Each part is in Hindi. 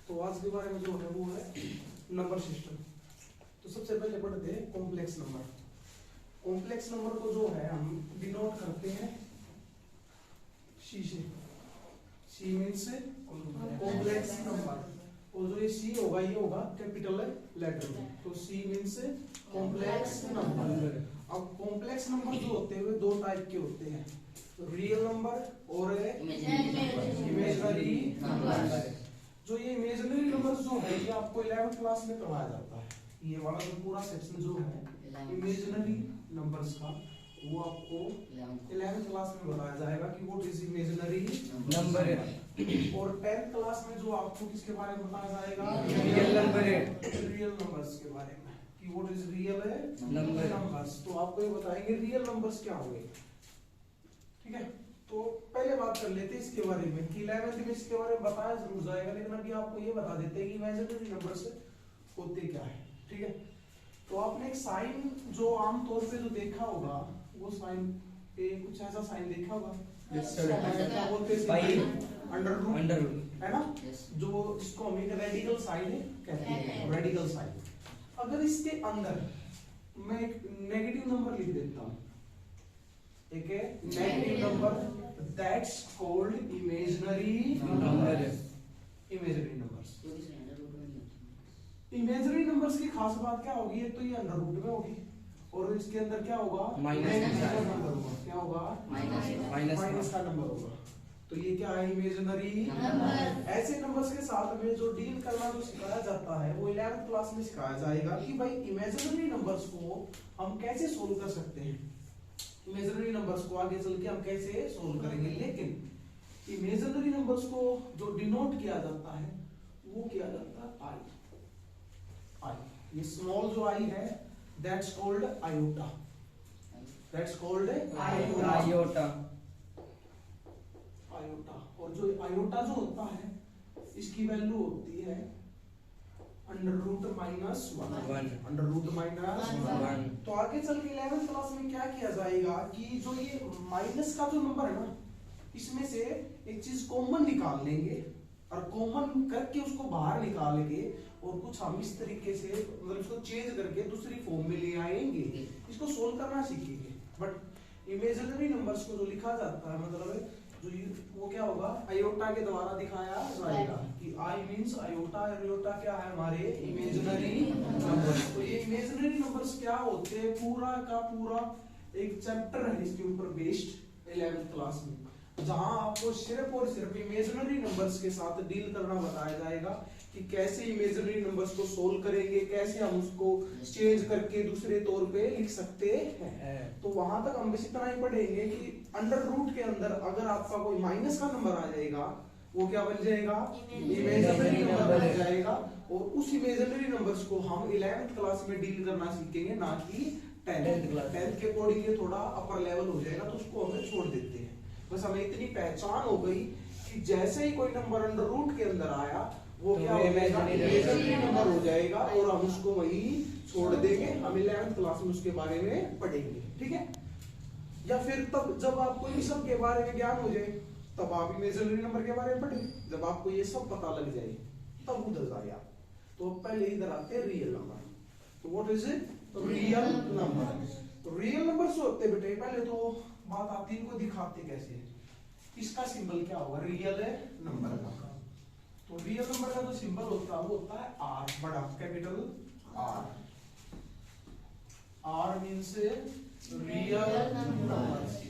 तो आज के बारे में जो है वो है नंबर सिस्टम। तो सबसे पहले पढ़ते हैं कॉम्प्लेक्स नंबर। कॉम्प्लेक्स नंबर को जो है हम डिनोट करते हैं सी से। सी मीन्स कॉम्प्लेक्स नंबर, और जो ये सी होगा ये होगा कैपिटल लेटर में, तो सी मीन्स कॉम्प्लेक्स नंबर। अब कॉम्प्लेक्स नंबर जो होते हैं दो टाइप के होते हैं, रियल नंबर और इमेजिनरी नंबर। जो ये इमेजिनरी नंबर जो है ये आपको 11th क्लास में पढ़ाया जाता है। ये वाला जो पूरा सेक्शन जो है इमेजिनरी नंबर्स का वो आपको 11th क्लास में बताया जाएगा कि व्हाट इज इमेजिनरी नंबर। और 10th क्लास में जो आपको किसके बारे में बताया जाएगा, रियल नंबर है, रियल नंबर्स के बारे में कि व्हाट इज रियल नंबर्स। तो आपको ये बताएंगे रियल नंबर्स क्या होंगे। ठीक है, तो पहले बात कर लेते हैं इसके बारे में कि 11th में इसके बारे में बताया जरूर जाएगा, लेकिन अभी आपको ये बता देते हैं कि इमेजिनरी नंबर्स होते क्या है। ठीक है, तो आपने एक साइन जो आमतौर पे जो देखा होगा वो साइन पे कुछ ऐसा साइन देखा होगा, क्या बोलते हैं, अंडर रूट है ना, जो इसको हम एक रेडिकल साइन कहते हैं, रेडिकल साइन। अगर इसके अंदर मैं एक नेगेटिव नंबर लिख देता हूं, एक है negative number, that's called imaginary number. Imaginary numbers, imaginary numbers की खास बात क्या होगी, एक तो ये अंडर रूट में होगी और इसके अंदर क्या होगा, माइनस का नंबर होगा। क्या होगा, माइनस का नंबर होगा। तो ये क्या है, इमेजिनरी नंबर। ऐसे नंबर्स के साथ में जो डील करना जो सिखाया जाता है वो 11th क्लास में सिखाया जाएगा कि भाई इमेजिनरी नंबर्स को हम कैसे सोल्व कर सकते हैं। इमेजिनरी नंबर्स को आगे चल के हम कैसे सोल्व करेंगे, लेकिन इमेजिनरी नंबर्स को जो डिनोट किया जाता है वो किया जाता है आई। आई, ये स्मॉल जो आई है that's called iota, that's called iota. Iota, और जो आयोटा जो होता है इसकी वैल्यू होती है under root minus one, under root minus one. तो आगे चल के 11th क्लास में क्या किया जाएगा कि जो ये माइनस का जो नंबर है ना, इसमें से एक चीज कॉमन निकाल लेंगे और कॉमन करके उसको बाहर निकालेंगे और कुछ हम इस तरीके से मतलब इसको चेंज करके दूसरी फॉर्म में ले आएंगे, इसको सोल्व करना सीखेंगे। बट इमेजिनरी नंबर्स को जो लिखा जाता है मतलब जो वो क्या होगा, आयोटा के द्वारा दिखाया जाएगा कि आई मींस आयोटा। आयोटा क्या है, हमारे इमेजिनरी नंबर्स। तो ये इमेजिनरी नंबर्स क्या होते हैं, पूरा का पूरा एक चैप्टर है इसके ऊपर बेस्ड 11th क्लास में, जहां आपको सिर्फ और सिर्फ इमेजिनरी नंबर्स के साथ डील करना बताया जाएगा कि कैसे इमेजिनरी नंबर्स को सोल्व करेंगे, कैसे हम उसको चेंज करके दूसरे तौर पे लिख सकते हैं। तो वहां तक हम बस इतना ही पढ़ेंगे कि अंडर रूट के अंदर अगर आपका कोई माइनस का नंबर आ जाएगा वो क्या बन जाएगा, इमेजिनरी नंबर बन जाएगा। और उस इमेजिनरी नंबर्स को हम 11th क्लास में डील करना सीखेंगे, ना कि 10th के अकॉर्डिंग ये थोड़ा अपर लेवल हो जाएगा तो उसको हमें छोड़ देते हैं। बस हमें इतनी पहचान हो गई कि जैसे ही कोई नंबर अंडर रूट के अंदर आया वो क्या हो जाएगा, इमेजिनरी नंबर हो जाएगा और हम उसको वहीं छोड़ देंगे। हम 11th क्लास में उसके बारे में पढ़ेंगे। ठीक है, या फिर तब जब आपको इन सब के बारे में ज्ञान हो जाए तब आप इमेजिनरी नंबर के बारे में पढ़ें। जब आपको ये सब पता लग जाए तब उधर जाए आप। तो पहले इधर आते हैं रियल नंबर। तो what is it, real number. तो रियल नंबर्स होते बेटे, पहले तो बात आती है इनको दिखाते कैसे। इसका सिंबल क्या होगा, रियल नंबर का। तो रियल नंबर का जो सिंबल होता है वो होता है आर, बड़ा capital R. R means real number.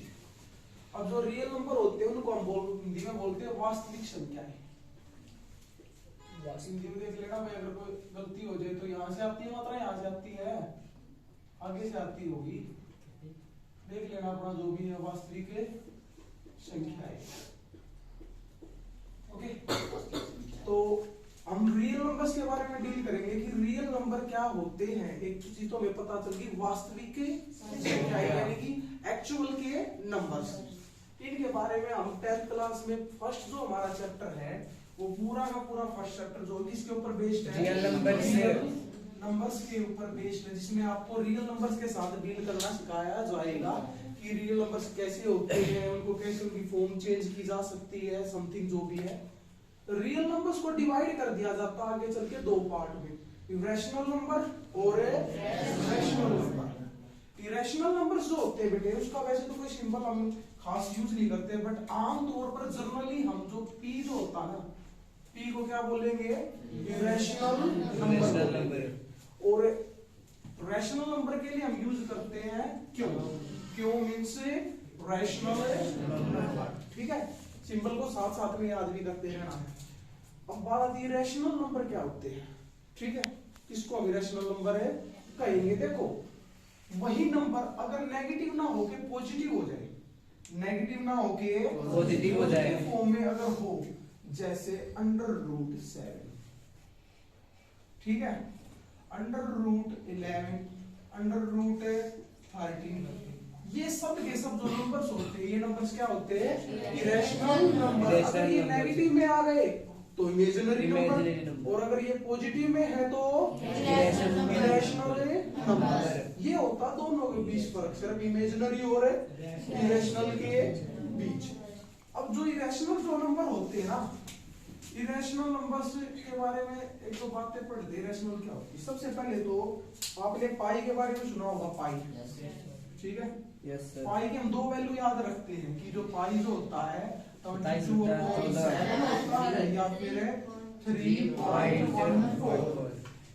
अब जो रियल नंबर होते हैं उनको हम हिंदी में बोलते हैं वास्तविक संख्याएं। हिंदी में देख लेना भाई, अगर कोई गलती हो जाए तो यहाँ से आती है मात्रा, यहाँ से आती है, आगे से आती होगी, देख लेना अपना जो भी है वास्तविक संख्याएं। ओके, तो हम रियल नंबर्स के बारे में डील करेंगे कि रियल नंबर क्या होते हैं। एक चीज तो हमें पता चल गई, वास्तविक संख्याएं यानी कि एक्चुअल के नंबर्स। इनके बारे में हम 10th क्लास में फर्स्ट जो हमारा चैप्टर है वो पूरा का पूरा फर्स्ट चैप्टर जो किसके ऊपर बेस्ड है, रियल नंबर्स के ऊपर बेस्ड है, जिसमें आपको रियल नंबर्स के साथ डील करना सिखाया जाएगा कि रियल नंबर्स कैसे होते हैं, उनको कैसे उनकी फॉर्म चेंज की जा सकती है, समथिंग जो भी है। रियल नंबर्स को डिवाइड कर दिया जाता है आगे चल के दो पार्ट में, इरेशनल नंबर और रैशनल नंबर। इरेशनल नंबर्स जो होते हैं बेटे उसका वैसे तो कोई सिंबल हम खास यूज नहीं करते, बट आम तौर पर जनरली हम जो पी जो होता है ना, पी को क्या बोलेंगे, इरेशनल नंबर। और रैशनल नंबर के लिए हम यूज करते हैं क्यों, क्यों मींस रैशनल नंबर, ठीक है। सिंबल को साथ साथ में याद भी करते हैं ना। अब बात आती है रैशनल नंबर क्या होते हैं, ठीक है, इसको हम रैशनल नंबर है कहेंगे। देखो वही नंबर अगर नेगेटिव ना होके पॉजिटिव हो जाए, नेगेटिव ना होके पॉजिटिव हो जाए फॉर्म में अगर हो, जैसे √7, ठीक है, √11, √13, ये सब के सब जो नंबर्स होते हैं, ये नंबर्स क्या होते हैं, इरेशनल नंबर। अगर ये नेगेटिव में आ गए तो इमेजिनरी नंबर, और अगर ये पॉजिटिव में है तो इरेशनल नंबर। ये होता दोनों के बीच फर्क, सिर्फ इमेजिनरी और इरेशनल के बीच। अब जो इरेशनल जो नंबर होते हैं ना, इरेशनल नंबर्स के बारे में एक दो बातें पढ़ दे। इरेशनल क्या होती है, सबसे पहले तो आपने पाई के बारे में सुना होगा, पाई, ठीक है। पाई के हम दो वैल्यू याद रखते हैं कि जो पाई जो होता है 22/7 होता है या फिर 3.14।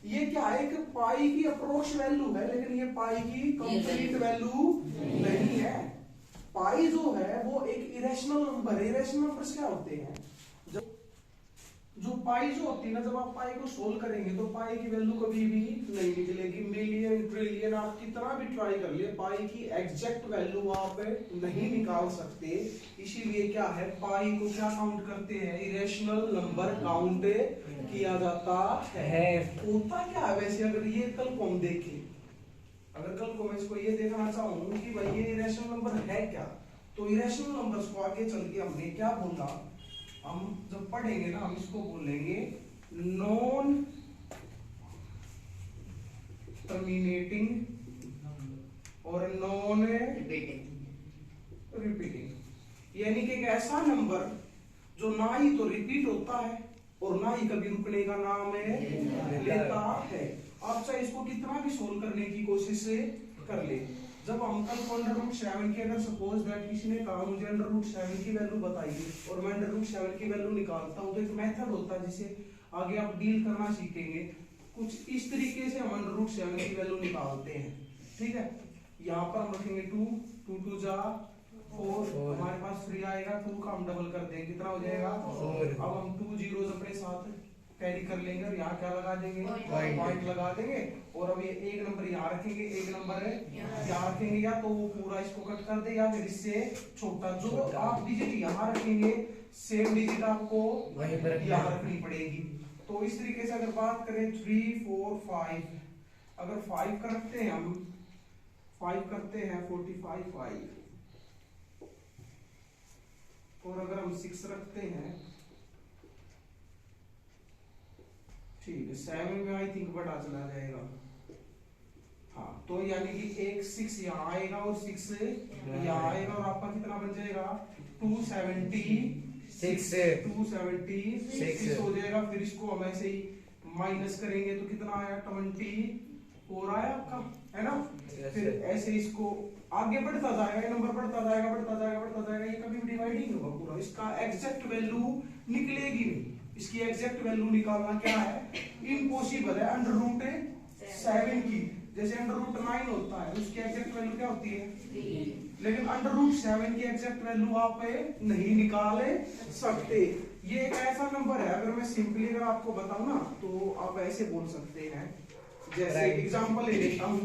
ये क्या है, एक पाई की अप्रोक्स वैल्यू है, लेकिन ये पाई की कंप्लीट वैल्यू नहीं है। पाई जो है वो एक इरेशनल नंबर है। इरेशनल नंबर्स क्या होते हैं, जो पाई जो होती है ना, जब आप पाई को सोल्व करेंगे तो पाई की वैल्यू कभी भी नहीं निकलेगी। मिलियन ट्रिलियन आप कितना भी ट्राई कर लिए, पाई की एग्जैक्ट वैल्यू आप नहीं निकाल सकते। इसीलिए क्या है, पाई को क्या काउंट करते हैं, इरेशनल नंबर काउंट किया जाता है। होता क्या है वैसे, अगर ये कल को हम देखें, अगर कल को मैं इसको ये देखना चाहूँ कि भाई ये इरेशनल नंबर है क्या, तो इरेशनल नंबर्स को आगे चल के हमने क्या बोला, हम जब पढ़ेंगे ना हम इसको बोलेंगे नॉन टर्मिनेटिंग और नॉन रिपीटिंग, यानी कि एक ऐसा नंबर जो ना ही तो रिपीट होता है और ना ही कभी रुकने का नाम लेता है। आप चाहे इसको कितना भी सोल्व करने की कोशिश कर ले, जब हम कल √7 की अगर सपोज दैट किसी ने कहा मुझे √7 की वैल्यू बताइए और मैं √7 की वैल्यू निकालता हूं, तो एक मेथड होता है जिसे आगे आप डील करना सीखेंगे। कुछ इस तरीके से हम √7 की वैल्यू निकालते हैं, ठीक है। यहाँ पर हम रखेंगे 2, 2 2 जा 4, हमारे पास 3 आएगा, 2 का हम डबल कर देंगे, कितना हो जाएगा 4। अब हम 2 zeros अपने साथ कैरी कर लेंगे और यहाँ क्या लगा देंगे, पॉइंट लगा देंगे। और अब ये एक नंबर यहाँ रखेंगे, एक नंबर यहाँ रखेंगे, या तो वो पूरा इसको कट कर दे या फिर इससे छोटा। जो आप डिजिट यहाँ रखेंगे सेम डिजिट आपको यहाँ रखनी पड़ेगी। तो इस तरीके से अगर बात करें 3 4 5, अगर 5 का रखते हैं हम, 5 करते हैं 45 5, और अगर हम 6 रखते हैं, ठीक है, 7 में आई थिंक बड़ा चला जाएगा, हाँ, तो यानी कि एक 6 यहाँ आएगा और 6 यहाँ आएगा, और आपका कितना बन जाएगा 276 हो जाएगा। फिर इसको हम ऐसे ही माइनस करेंगे तो कितना आया 24 आया आपका, है ना। फिर ऐसे इसको आगे बढ़ता जाएगा, ये नंबर बढ़ता जाएगा बढ़ता जाएगा बढ़ता जाएगा, ये कभी डिवाइड नहीं होगा पूरा, इसका एग्जैक्ट वैल्यू निकलेगी नहीं। इसकी एग्जैक्ट वैल्यू निकालना क्या है, इम्पॉसिबल है। √7 की जैसे √9 होता है, उसकी एग्जैक्ट वैल्यू क्या होती है 3, लेकिन √7 की एग्जैक्ट वैल्यू आप नहीं निकाल सकते। ये एक ऐसा नंबर है, अगर मैं सिंपली अगर आपको बताऊं ना तो आप ऐसे बोल सकते हैं, जैसे एग्जांपल ले लेता हूं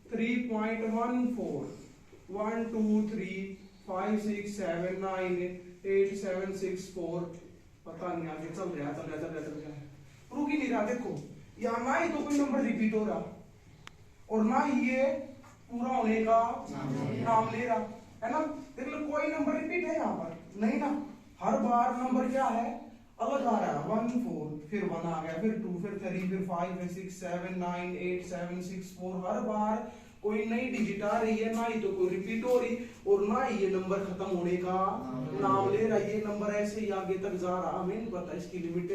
3.14 1 2 3 5 6 7 9 8 7 6 4, पता नहीं आगे चल रहा रुक ही नहीं रहा। देखो यहाँ ना ही तो कोई नंबर रिपीट हो रहा और ना ही ये पूरा होने का नाम ले रहा है ना। देख लो कोई नंबर रिपीट है यहाँ पर नहीं ना, हर बार नंबर क्या है अलग आ रहा है। 1 4 फिर 1 आ गया, फिर 2 फिर 3 फिर 5 फिर 6 7 9 8 7 6 4, हर बार कोई नई डिजिट आ रही है, ना ही तो कोई रिपीट हो रही, और ना ही ये नंबर खत्म होने का नाम ले रहा है। ये नंबर ऐसे ही आगे तक जा रहा, हमें नहीं पता इसकी लिमिट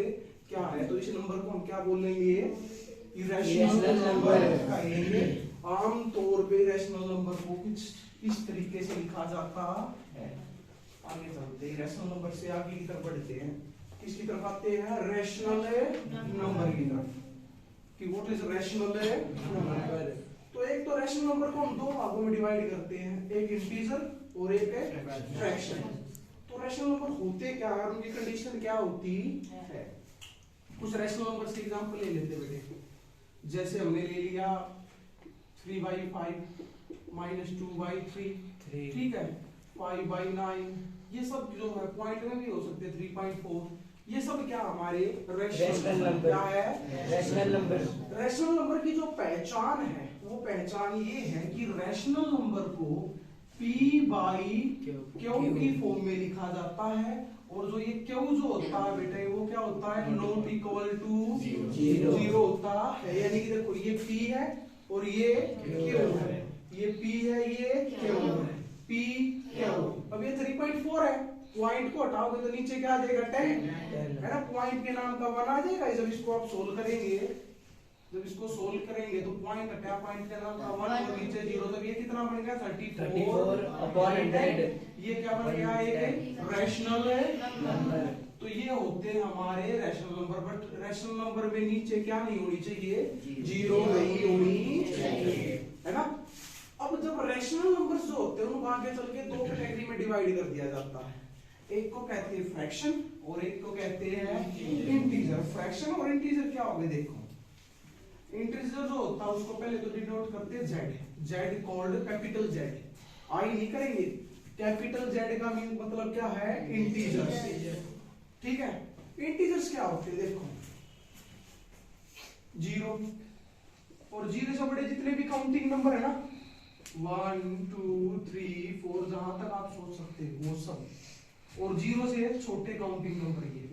क्या है। तो इस नंबर को हम क्या बोलेंगे, इरेशनल नंबर कहेंगे। आम तौर पे इरेशनल नंबर को कुछ इस तरीके से लिखा जाता है। आगे चलते हैं, इरेशनल नंबर से आगे की तरफ बढ़ते हैं। किसकी तरफ आते हैं, रैशनल नंबर की तरफ। कि व्हाट इज रैशनल नंबर। तो एक तो रैशनल नंबर को हम दो भागों में डिवाइड करते हैं, एक इंटीजर और एक फ्रैक्शन। तो रैशनल नंबर होते क्या है, उनकी कंडीशन क्या होती है। कुछ रैशनल नंबर से एग्जांपल ले लेते बेटे। जैसे हमने ले लिया 3/5 - 2/3, ठीक है, 5/9, ये सब जो है पॉइंट में भी हो सकते हैं, 3.4, ये सब क्या हमारे रैशनल नंबर। क्या है, रैशनल नंबर। रैशनल नंबर की जो पहचान है वो पहचान ये है कि रैशनल नंबर को p/q की फॉर्म में लिखा जाता है, और जो ये q जो होता है बेटे वो क्या होता है, नॉट इक्वल टू 0 होता है। यानी कि देखो ये p है और ये q है, ये p है ये q है, p q। अब ये 3.4 है, पॉइंट को हटाओगे तो नीचे क्या आ जाएगा, 10 है ना। पॉइंट के नाम का 1 आ जाएगा। जब इसको आप सोल्व करेंगे, जब इसको सोल्व करेंगे तो पॉइंट हटा, पॉइंट के नाम का 1 और नीचे 0, तब ये कितना बन गया, 34/100। ये क्या बन गया, एक रैशनल नंबर। तो ये होते हैं हमारे rational number. But rational number में नीचे क्या नहीं होनी चाहिए, 0 नहीं होनी चाहिए, है ना। अब जब रैशनल नंबर्स जो होते हैं उनको आगे चल के दो कैटेगरी में डिवाइड कर दिया जाता है। एक को कहते हैं फ्रैक्शन और एक को कहते हैं इंटीजर। फ्रैक्शन और इंटीजर क्या होंगे, देखो इंटीजर जो होता है उसको पहले तो डिनोट करते हैं z, z called capital Z। आई नहीं करेंगे, कैपिटल Z का मीन मतलब क्या है, इंटीजर्स, ठीक है। इंटीजर्स क्या होते हैं, देखो 0 और 0 से बड़े जितने भी काउंटिंग नंबर है ना, 1 2 3 4, जहां तक आप सोच सकते हैं वो सब, और 0 से छोटे काउंटिंग नंबर ये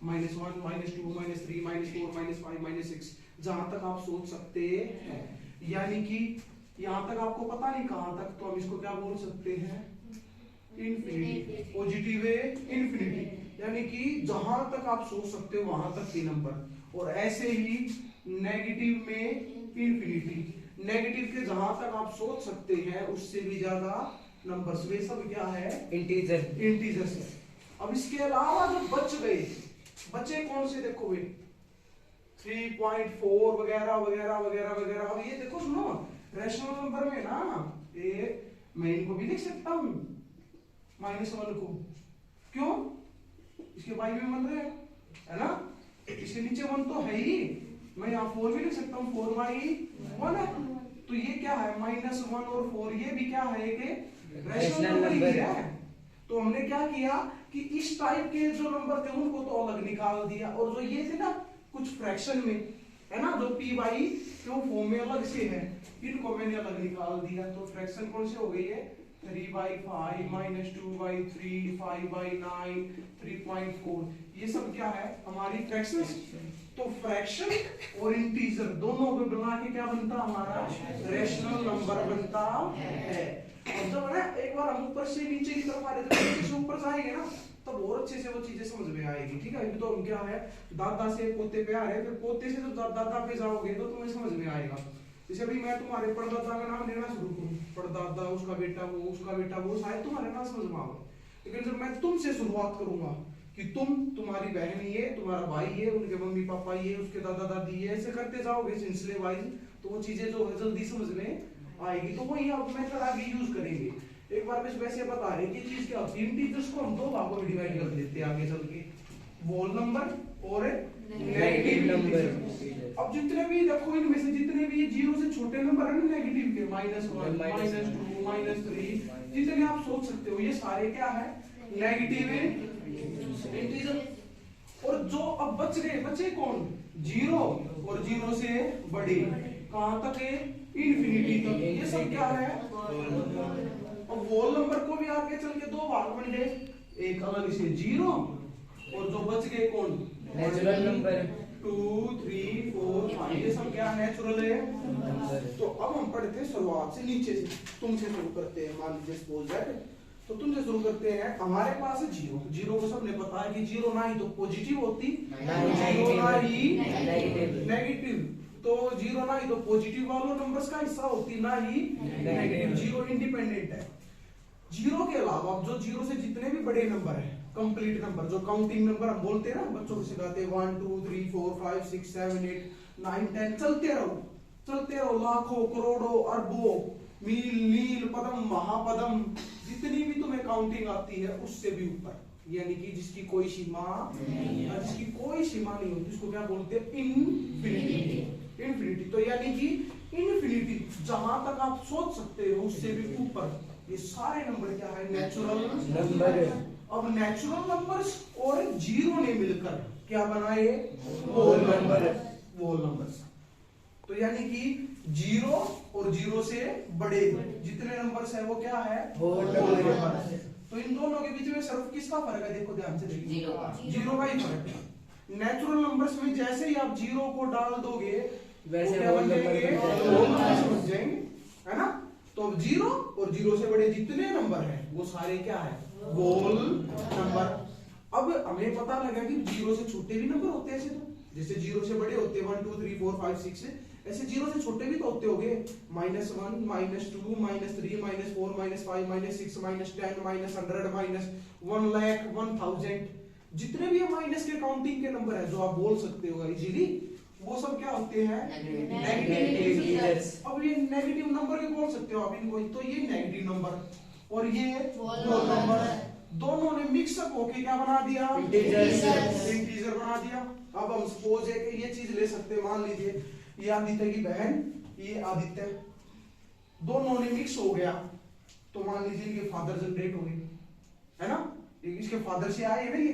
-1 -2 -3 -4 -5 -6, जहां तक आप सोच सकते हैं। यानी कि यहां तक आपको पता नहीं कहां तक, तो हम इसको क्या बोल सकते हैं, इंफिनिटी, पॉजिटिव इंफिनिटी, यानी कि जहां तक आप सोच सकते हो वहां तक के नंबर। और ऐसे ही नेगेटिव में इंफिनिटी, नेगेटिव के जहां तक आप सोच सकते हैं उससे भी ज्यादा नंबर्स, वे सब क्या है, इंटीजर्स है। अब इसके अलावा जो बच गए, बचे कौन से, देखो भाई 3.4 वगैरह वगैरह वगैरह वगैरह। अब ये देखो सुनो, रैशनल नंबर में ना ये मैं इनको भी लिख सकता हूं -1 को, क्यों, इसके बाई में 1 है ना, इसके नीचे 1 तो है ही, मैं यहाँ 4 भी लिख सकता हूँ, 4/1 है। तो ये क्या है, -1 और 4, ये भी क्या है, एक रैशनल नंबर है। तो हमने क्या किया कि इस टाइप के जो नंबर थे उनको तो अलग निकाल दिया, और जो ये थे ना कुछ फ्रैक्शन में है ना, जो p/q फॉर्म में अलग से है, इनको मैंने अलग निकाल दिया। तो फ्रैक्शन कौन से हो गई है, 3/5 - 2/3 5/9 3.4, ये सब क्या है हमारी फ्रैक्शंस। तो फ्रैक्शन और इंटीजर दोनों को मिला के क्या बनता हमारा, रैशनल नंबर बनता है। और जब ना एक बार हम ऊपर से नीचे की तरफ आ रहे थे, नीचे से ऊपर जाएंगे ना तब और अच्छे से वो चीजें समझ में आएगी, ठीक है। अभी तो हम क्या है, दादा से पोते पे आ रहे हैं, फिर पोते से जब दादा पे जाओगे तो तुम्हें समझ में आएगा। जैसे अभी मैं तुम्हारे परदादा का नाम लेना शुरू करूं, परदादा, उसका बेटा वो, उसका बेटा वो, शायद तुम्हारे ना समझ में आवे। लेकिन जब मैं तुमसे शुरुआत करूंगा कि तुम्हारी बहन ये, तुम्हारा भाई ये, उनके मम्मी पापा ये, उसके दादा दादी ये, ऐसे करते जाओगे सिलसिले वाइज, तो वो चीजें जो है जल्दी समझ में आएगी। तो वही अब मेथड आगे यूज करेंगे। एक बार बस वैसे बता रहे कि चीज क्या होती है, इंटीजर्स को हम दो भागों में डिवाइड कर देते हैं आगे चल के, होल नंबर और नेगेटिव नंबर। अब जितने भी देखो इनमें से जितने भी 0 से छोटे नंबर है ना नेगेटिव के, -1 -2 -3, जितने आप सोच सकते हो, ये सारे क्या है, नेगेटिव इंटीजर। और जो अब बच गए, बचे कौन, 0 और 0 से बड़े, कहां तक है, इंफिनिटी तक, ये सब क्या है। अब होल नंबर को भी आगे चल के दो भाग बन गए, एक अलग से 0 और जो बच गए कौन, नेचुरल नंबर, 2 3 4 5 ये सब क्या नेचुरल है। तो अब हम पढ़ते हैं शुरुआत से, नीचे से, तुमसे शुरू करते हैं। मान लीजिए सपोज दैट, तो तुमसे शुरू करते हैं। हमारे पास है जीरो। जीरो को सबने पता है कि जीरो ना ही तो पॉजिटिव होती, जीरो ना ही नेगेटिव। तो जीरो ना ही तो पॉजिटिव वालों नंबर्स का हिस्सा होती, ना ही नेगेटिव। जीरो इंडिपेंडेंट है। जीरो के अलावा जो जीरो से जितने भी बड़े नंबर है, कंप्लीट नंबर, जो काउंटिंग नंबर हम बोलते हैं ना, बच्चों को सिखाते हैं 1 2 3 4 5 6 7 8 9 10, चलते रहो लाखों करोड़ों अरबों मील नील पदम महापदम, जितनी भी तुम्हें काउंटिंग आती है उससे भी ऊपर, यानी कि जिसकी कोई सीमा नहीं होती, उसको क्या बोलते हैं? इन्फिनिटी। तो यानी कि इन्फिनिटी, जहां तक आप सोच सकते हो उससे भी ऊपर, ये सारे नंबर क्या है? Natural number. अब नेचुरल नंबर्स और जीरो ने मिलकर क्या बनाए? Whole numbers. तो यानी कि जीरो और जीरो से बड़े जितने नंबर्स है वो क्या है? Whole number. तो इन दोनों के बीच में सिर्फ किसका फर्क है? देखो ध्यान से देखिए, जीरो का ही फर्क है। नेचुरल नंबर्स में जैसे ही आप जीरो को डाल दोगे वैसे क्या बन जाएंगे? होल नंबर्स बन जाएंगे, है ना? तो जीरो और जीरो से बड़े जितने नंबर हैं वो सारे क्या है? Whole number. अब हमें पता लगा कि जीरो से छोटे भी नंबर होते हैं ऐसे, तो जैसे जीरो से बड़े होते हैं 1 2 3 4 5 6, ऐसे जीरो से छोटे भी तो होते होंगे, -1 -2 -3 -4 -5 -6 -10 -100 -1 लाख 1000, जितने भी माइनस के काउंटिंग के नंबर है जो आप बोल सकते हो इजीली, वो सब क्या होते हैं? नेगेटिव। अब ये नेगेटिव नंबर भी बोल सकते हो आप इनको, तो ये नेगेटिव नंबर और ये होल नंबर, दोनों ने मिक्सअप होके क्या बना दिया? इंटीजर बना दिया। अब हम सपोज है कि ये चीज ले सकते हैं, मान लीजिए ये आदित्य की बहन, ये आदित्य, दोनों ने मिक्स हो गया, तो मान लीजिए इनके फादर जनरेट हो गए, है ना? इसके फादर से आए ना ये,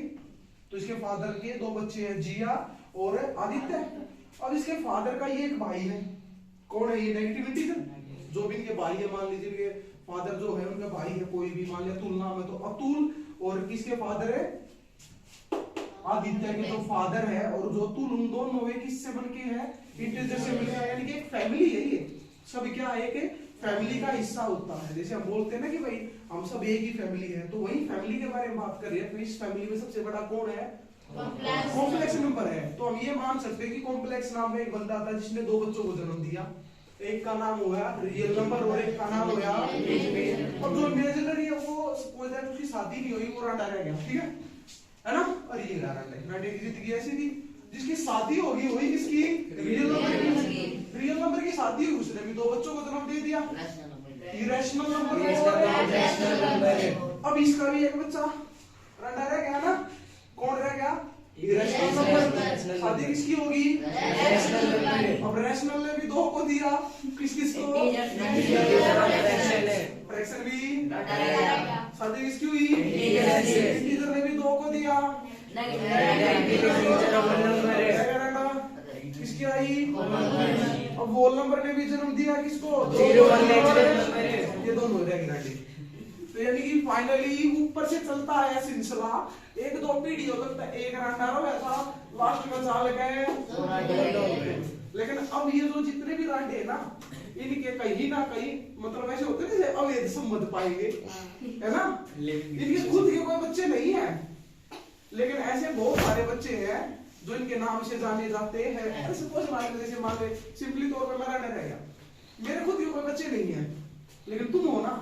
तो इसके फादर के दो बच्चे हैं, जिया और आदित्य। अब इसके फादर का ये एक भाई है, कौन है ये? Negative integer. जो भी इनके भाई है, मान लीजिए इनके फादर जो है उनका भाई है कोई भी, मान लिया अतुल नाम है, तो अतुल और किसके फादर है? आदित्य के जो फादर है और जो अतुल, उन दोनों में किससे बनके है? इंटीजर से मिलकर, यानी कि एक फैमिली है। ये सब क्या है? एक फैमिली का हिस्सा होता है। जैसे हम बोलते हैं ना कि भाई हम सब एक ही फैमिली है, तो वही फैमिली के बारे में बात कर रहे हैं। तो इस फैमिली में सबसे बड़ा कौन है? कॉम्प्लेक्स नंबर है। तो हम ये मान सकते हैं कि कॉम्प्लेक्स नाम में एक बंदा था जिसने दो बच्चों को जन्म दिया, एक का नाम हुआ रियल नंबर और एक का नाम हुआ इमेजिनरी। और जो इमेजिनरी है वो कोई दैट उसकी शादी नहीं हुई, वो रंडा रह गया, ठीक है ना? और ये रंडे की जिंदगी ऐसी थी, जिसकी शादी होगी वही किसकी? रियल नंबर की शादी हुई, उसने भी दो बच्चों को जन्म दे दिया। Irrational number. अब इसका भी एक बच्चा रंडा रह गया ना, कौन रह गया? Irrational number. शादी किसकी होगी? अब रैशनल ने भी दो को दिया, किस को? फ्रैक्शन भी। शादी किसकी हुई? इंटीजर ने भी दो को दिया, किसकी आई? अब होल नंबर ने भी जन्म दिया किसको? ये दोनों रह गए। तो यानी कि फाइनली ऊपर से चलता है सिलसिला, एक दो पीढ़ी हो तक एक रंडारो ऐसा लास्ट में चाल गए। लेकिन अब ये जो जितने भी रांडे है ना, इनके कहीं ना कहीं मतलब ऐसे होते हैं अवैध संबंध पाएंगे, है ना? इनके खुद के कोई बच्चे नहीं है, लेकिन ऐसे बहुत सारे बच्चे हैं जो इनके नाम से जाने जाते हैं। सपोज मान ले सिंपली तौर पर मेरा डर है, मेरे खुद के कोई बच्चे नहीं है, लेकिन तुम हो ना।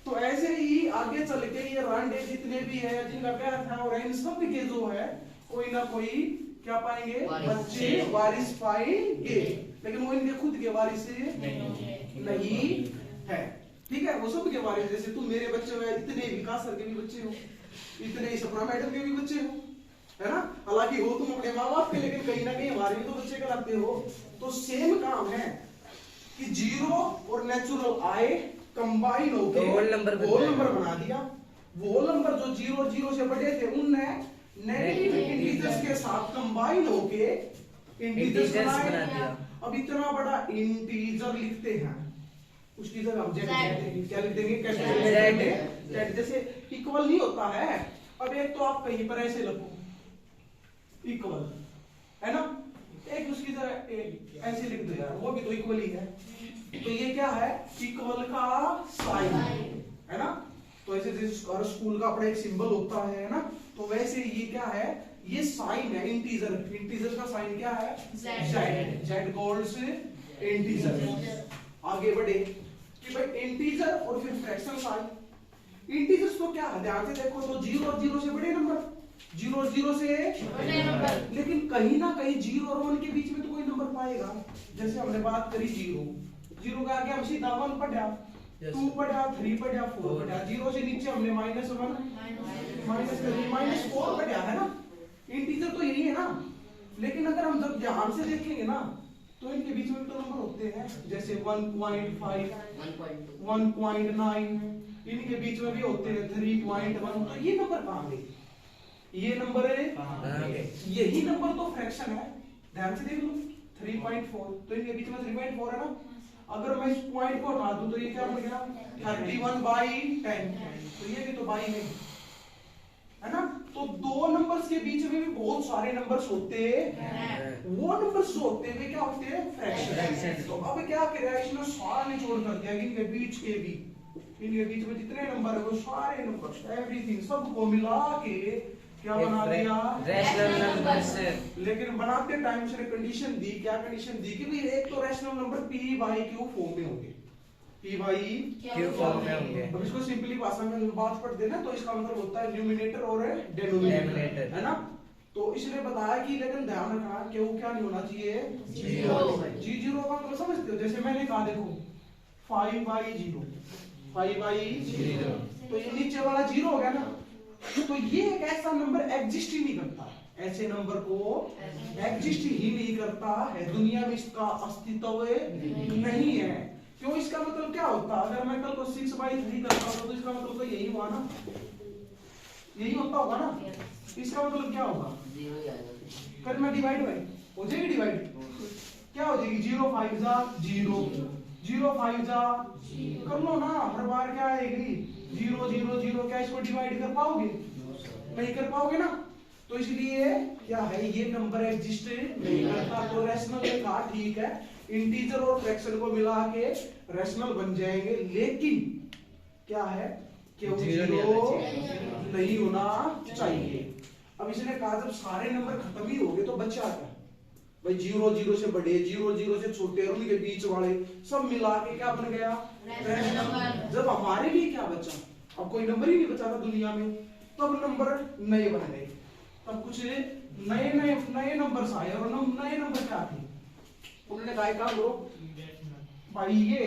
तो ऐसे ही आगे चल के ये रांडे जितने भी है जिनका प्यार था, और इन सब के जो है कोई ना कोई क्या पाएंगे? बच्चे वारिस पाएंगे, लेकिन वो इनके खुद के वारिस नहीं है, ठीक है? वो सब के वारिस, जैसे तुम मेरे बच्चे हो, इतने विकास सर के भी बच्चे हो, इतने सपना मैडम के भी बच्चे हो, है ना? हालांकि हो तुम अपने माँ बाप के, लेकिन कहीं ना कहीं हमारे भी तो बच्चे कहलाते हो। तो सेम काम है कि जीरो और नेचुरल आए, कंबाइन होकर होल नंबर बना दिया। वो नंबर जो जीरो जीरो से बड़े थे उनने नेगेटिव इंटीजर्स के साथ कंबाइन होके इंटीजर्स बना दिया। अब इतना बड़ा इंटीजर लिखते हैं, उसकी जगह हम क्या लिख देंगे? कैपिटल जैसे इक्वल नहीं होता है। अब एक तो आप कहीं पर ऐसे लिखो इक्वल, है ना? तो इक्वल ही है। तो ये क्या है, इक्वल का साइन है ना। तो ऐसे जैसे हर स्कूल का अपना एक सिंबल होता है ना, तो वैसे ये क्या है, ये साइन है इंटीजर। इंटीजर का साइन क्या है, जेड। Z कॉल्ड्स integer. आगे बढ़े कि भाई इंटीजर और फिर फ्रैक्शनल साइन। इंटीजर्स तो क्या है, ध्यान से देखो, तो 0 और 0 से बड़े नंबर, 0 और 0 से बड़े नंबर। लेकिन कहीं ना कहीं 0 और 1 के बीच में तो कोई नंबर पाएगा। जैसे हमने बात करी 0 का आगे हम सीधा 1 पढ़ा, 2 पढ़ा, 3 पढ़ा, 4 पढ़ा। 0 से नीचे हमने -1, -4 पढ़ा है ना। इंटीजर तो यही है ना। लेकिन अगर हम जब ध्यान से देखेंगे ना, तो इनके बीच में तो नंबर होते हैं, जैसे 1.5, 1.9, इनके बीच में भी होते हैं 3.1। तो ये नंबर कहाँ गए, ये नंबर है, यही नंबर तो फ्रैक्शन है। ध्यान से देख लो 3.4, तो इनके बीच में 3.4 है ना। अगर मैं इस पॉइंट को हटा दूं तो ये क्या बन गया, 31/10। तो ये भी तो बाई है ना। तो दो नंबर्स के बीच में भी बहुत सारे नंबर्स होते हैं। वो नंबर्स जो होते हैं वे क्या होते हैं, फ्रैक्शन। तो अब क्या किया, इसने सारा निचोड़ कर दिया, इनके बीच के भी, इनके बीच में जितने नंबर है वो सारे नंबर, एवरीथिंग, सबको मिला के क्या बना दिया, रैशनल नंबर्स। लेकिन बनाते टाइम उसने कंडीशन दी, क्या कंडीशन दी कि भाई एक तो रैशनल नंबर p/q फॉर्म में होंगे, p/q फॉर्म में होंगे। अब इसको सिंपली भाषा में बात पढ़ देना, तो इसका मतलब होता है न्यूमिनेटर और डिनोमिनेटर, है ना। तो इसने बताया कि लेकिन ध्यान रखना क्यों क्या नहीं होना चाहिए, 0 का मतलब समझते हो। जैसे मैंने कहा देखो 5/0, 5/0, तो ये नीचे वाला 0 हो गया ना। तो ये एक ऐसा नंबर एग्जिस्ट ही नहीं करता, ऐसे नंबर को एग्जिस्ट ही नहीं करता है, दुनिया में इसका अस्तित्व नहीं है। क्यों, इसका मतलब क्या होता, अगर मैं कल को 6/3 करता हूं तो इसका मतलब तो यही हुआ ना, यही होता होगा ना। इसका मतलब क्या होगा, फिर मैं डिवाइड भाई हो जाएगी, डिवाइड क्या हो जाएगी, 0 5 जा 0, 0 5 जा कर लो ना, हर बार क्या आएगी 0 0 0। क्या इसको डिवाइड कर पाओगे, नहीं कर पाओगे ना। तो इसलिए क्या है, ये नंबर एग्जिस्ट नहीं करता। तो रैशनल ने कहा ठीक है, इंटीजर और फ्रैक्शन को मिला के रैशनल बन जाएंगे, लेकिन क्या है कि वो 0 नहीं होना चाहिए। अब इसने कहा जब सारे नंबर खत्म ही हो गए तो बचा क्या भाई, 0 0 से बड़े, 0 0 से छोटे और उनके बीच वाले सब मिला के क्या बन गया, रैशनल। जब हमारे लिए क्या बचा, अब कोई नंबर ही नहीं बचा था दुनिया में, तब नंबर नए बन गए, तब कुछ नए नंबर आए। और नए नंबर क्या थे, उन्होंने कहा काम करो भाई, ये